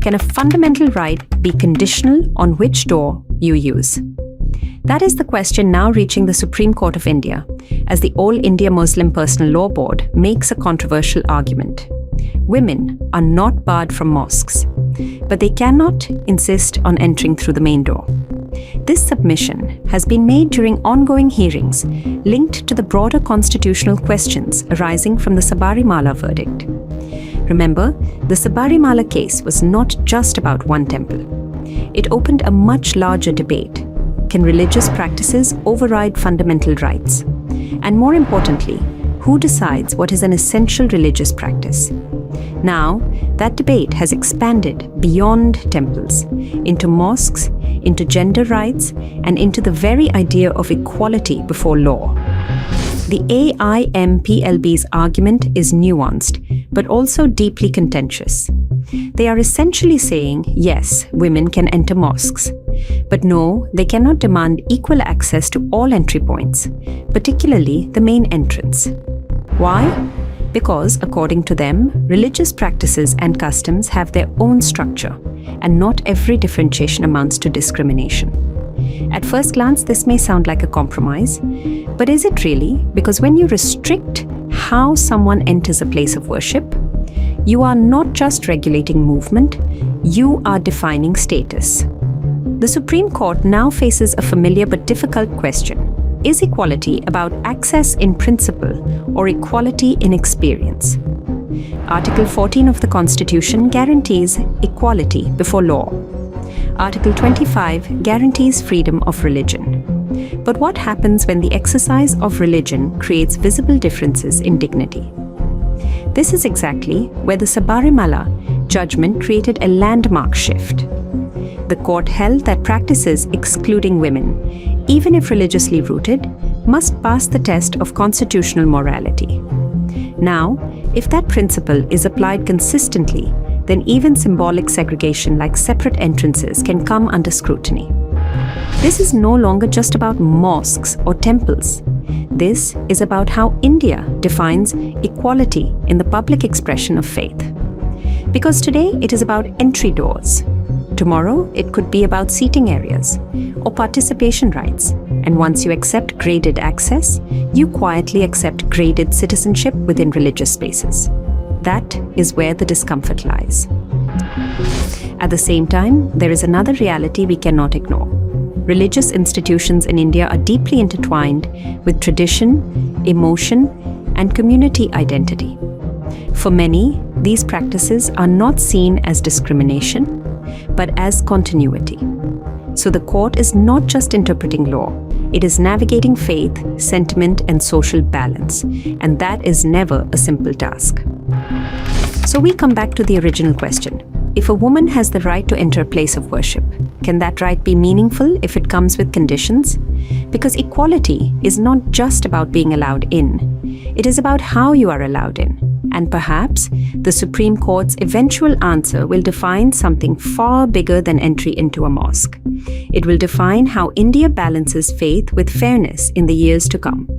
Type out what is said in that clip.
can a fundamental right be conditional on which door you use? That is the question now reaching the Supreme Court of India, as the All India Muslim Personal Law Board makes a controversial argument. Women are not barred from mosques, but they cannot insist on entering through the main door. This submission has been made during ongoing hearings linked to the broader constitutional questions arising from the Sabarimala verdict. Remember, the Sabarimala case was not just about one temple. It opened a much larger debate. Can religious practices override fundamental rights? And more importantly, who decides what is an essential religious practice? Now, that debate has expanded beyond temples, into mosques, into gender rights, and into the very idea of equality before law. The AIMPLB's argument is nuanced, but also deeply contentious. They are essentially saying, yes, women can enter mosques, but no, they cannot demand equal access to all entry points, particularly the main entrance. Why? Because, according to them, religious practices and customs have their own structure, and not every differentiation amounts to discrimination. At first glance, this may sound like a compromise, but is it really? Because when you restrict how someone enters a place of worship, you are not just regulating movement, you are defining status. The Supreme Court now faces a familiar but difficult question. Is equality about access in principle or equality in experience? Article 14 of the Constitution guarantees equality before law. Article 25 guarantees freedom of religion. But what happens when the exercise of religion creates visible differences in dignity? This is exactly where the Sabarimala judgment created a landmark shift. The court held that practices excluding women, even if religiously rooted, must pass the test of constitutional morality. Now, if that principle is applied consistently, then even symbolic segregation like separate entrances can come under scrutiny. This is no longer just about mosques or temples. This is about how India defines equality in the public expression of faith. Because today it is about entry doors. Tomorrow it could be about seating areas or participation rights. And once you accept graded access, you quietly accept graded citizenship within religious spaces. That is where the discomfort lies. At the same time, there is another reality we cannot ignore. Religious institutions in India are deeply intertwined with tradition, emotion, and community identity. For many, these practices are not seen as discrimination, but as continuity. So the court is not just interpreting law, it is navigating faith, sentiment, and social balance, and that is never a simple task. So we come back to the original question. If a woman has the right to enter a place of worship, can that right be meaningful if it comes with conditions? Because equality is not just about being allowed in, it is about how you are allowed in. And perhaps the Supreme Court's eventual answer will define something far bigger than entry into a mosque. It will define how India balances faith with fairness in the years to come.